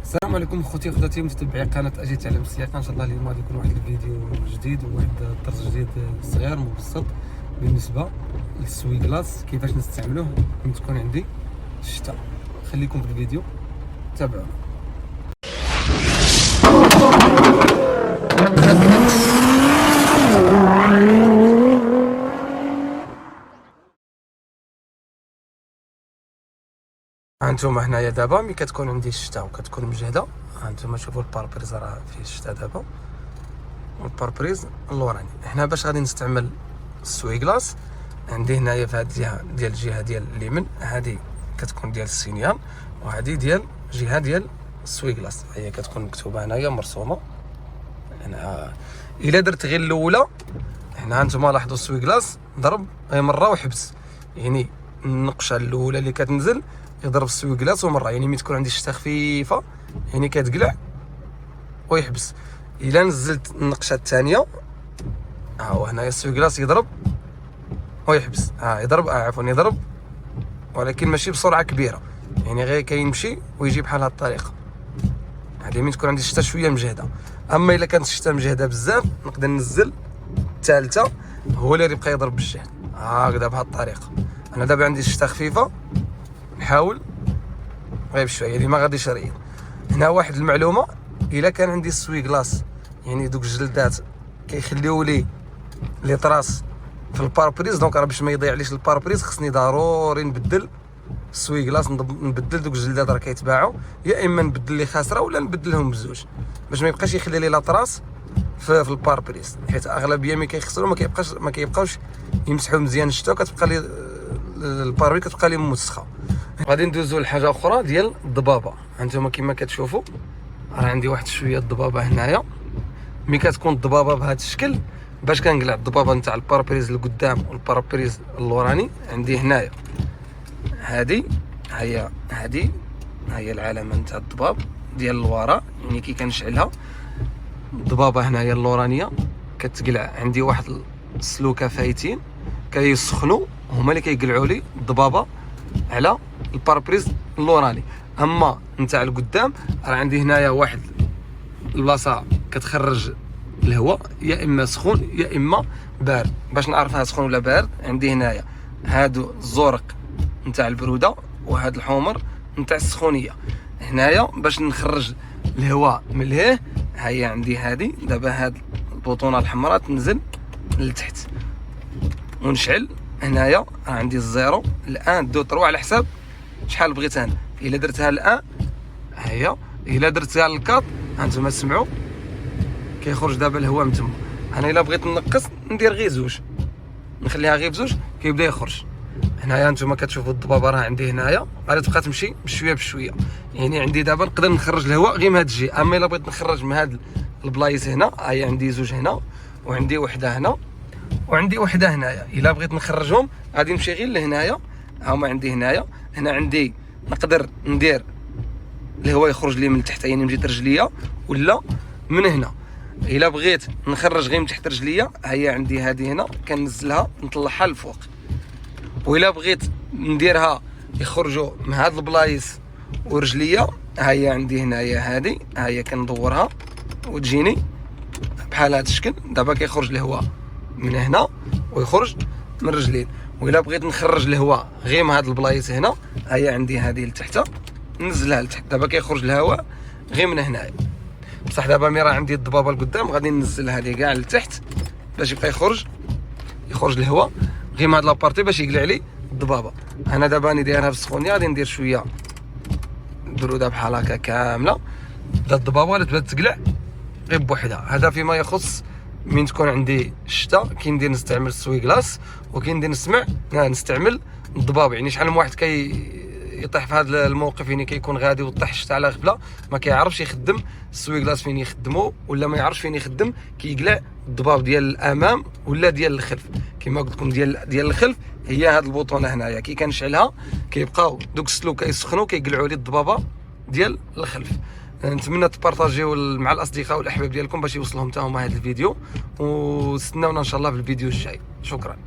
السلام عليكم خوتي وخواتاتي متتبعي قناه اجي تعلم السياقه. ان شاء الله اليوم غادي يكون واحد الفيديو جديد وواحد الدرس جديد صغير مبسط بالنسبه للسوي كلاس، كيفاش نستعملوه ملي تكون عندي الشتاء. خليكم في الفيديو تابعونا. هانتوما هنايا دابا ملي كتكون عندي الشتاء وكتكون مجهده، هانتوما شوفوا الباربريز راه فيه الشتاء دابا، والباربريز اللوراني. هنا باش غادي نستعمل السوي كلاس، عندي هنايا في هاد الجهه ديال اليمين هادي كتكون ديال السينيال، وهادي ديال الجهه ديال السوي كلاس، هي كتكون مكتوبه هنايا مرسومه. هنا الا درت غير الاولى، هنا هانتوما لاحظوا السوي كلاس ضرب غير مره وحبس، يعني النقشه الاولى اللي كتنزل يضرب السوي كلاس ومره، يعني ملي تكون عندي الشتا خفيفه يعني كتقلع ويحبس. الا نزلت النقشه الثانيه ها هو هنايا السوي كلاس يضرب ويحبس، يضرب عفوا يضرب، ولكن ماشي بسرعه كبيره، يعني غير كيمشي ويجي بحال هاد الطريقه. هذه ملي تكون عندي الشتا شويه مجهده. اما الا كانت الشتا مجهده بزاف نقدر ننزل الثالثه، هو اللي يبقى يضرب بالجهد هكذا بهاد الطريقه. انا دابا عندي الشتا خفيفه، نحاول غير بشويه اللي ما غاديش يريض. هنا واحد المعلومه، الا كان عندي السوي كلاس يعني دوك الجلدات كيخليو لي طراس في الباربريز، دونك راه باش ما يضيعليش الباربريز خصني ضروري نبدل السوي كلاس، نبدل دوك الجلدات راه كيتباعوا، يا اما نبدل لي خاسره ولا نبدلهم بزوج باش ما يبقاش يخلي لي لاطراس في الباربريز، حيت اغلبيه ملي كيغسلوا ما كيبقاوش يمسحوا مزيان الشتا، كتبقى لي الباربريز كتبقى لي موسخه. غادي ندوزو لحاجه اخرى ديال الضبابه. هانتوما كما كتشوفوا راه عندي واحد شويه الضبابه هنايا. ملي كتكون الضبابه بهذا الشكل، باش كنقلع الضبابه نتاع الباربريز القدام والباربريز اللوراني، عندي هنايا هادي هي العلامه نتاع الضباب ديال الوراء، يعني كي كنشعلها الضبابه هنايا اللورانيه كتقلع. عندي واحد السلوكه فايتين كيسخنوا، هما اللي كيقلعوا لي الضبابه على الباربريز اللوراني. اما نتاع القدام راه عندي هنايا واحد البلاصه كتخرج الهواء، يا اما سخون يا اما بارد. باش نعرفها سخون ولا بارد، عندي هنايا هادو الزرق نتاع البروده وهاد الحمر نتاع السخونيه. هنايا باش نخرج الهواء من لهيه، هي عندي هادي دابا هاد البوطونه الحمراء تنزل لتحت ونشعل. هنايا راه عندي الزيرو الان دو طروا على حساب شحال بغيت انا. الا درتها الان هي، الا درتها للكاط هانتوما سمعوا كيخرج دابا الهواء من تما. انا الا بغيت نقص ندير غير زوج، نخليها غير بزوج كيبدا يخرج. هنايا نتوما كتشوفوا الضبابه راه عندي هنايا غادي تبقى تمشي بشويه بشويه، يعني عندي دابا نقدر نخرج الهواء غير من هاد الجهه. اما الا بغيت نخرج من هاد البلايص هنا، هي عندي زوج هنا وعندي وحده هنا وعندي وحده هنايا، الا بغيت نخرجهم غادي نمشي غير لهنايا. هما عندي هنايا، هنا عندي نقدر ندير الهواء يخرج لي من تحت، يعني من جهه رجليا ولا من هنا. الا بغيت نخرج غير من تحت رجليا، هي عندي هذه هنا كنزلها نطلعها الفوق. والا بغيت نديرها يخرجوا من هاد البلايص ورجليا، هي عندي هنايا هذه، هي كندورها وتجيني بحال هذا الشكل. دابا كيخرج الهواء من هنا ويخرج من رجلين. والا بغيت نخرج الهواء غير من هاد البلايص هنا، هي عندي هذه لتحت ننزلها لتحت، دابا كيخرج الهواء غير من هنايا. بصح دابا مي راه عندي الضبابه لقدام غادي ننزل هذه كاع لتحت باش يبقى يخرج الهواء غير من هاد لابارتي باش يقلع لي الضبابه. انا دابا راني دايرها في السخونيه، غادي ندير شويه بروده بحال هكا كامله، بدا الضبابه غادي تبدا تقلع غير بوحدها. هذا فيما يخص من تكون عندي الشتاء كي ندير نستعمل السوي كلاس، وكي ندير نستعمل الضباب. يعني شحال من واحد يطيح في هذا الموقف، يعني كيكون غادي وطيح الشتا على غفله، ما كيعرفش يخدم السوي كلاس فين يخدمو، ولا ما يعرفش فين يخدم كيقلع الضباب ديال الامام ولا ديال الخلف. كما قلت لكم ديال الخلف هي هاد البوطونه هنايا، كي كنشعلها كيبقاو دوك السلوك كيسخنوا كيقلعوا لي الضبابه ديال الخلف. نتمنى تبارطاجيو مع الاصدقاء والاحباب ديالكم باش يوصلهم حتى هما هذا الفيديو، واستناونا ان شاء الله في الفيديو الجاي. شكرا.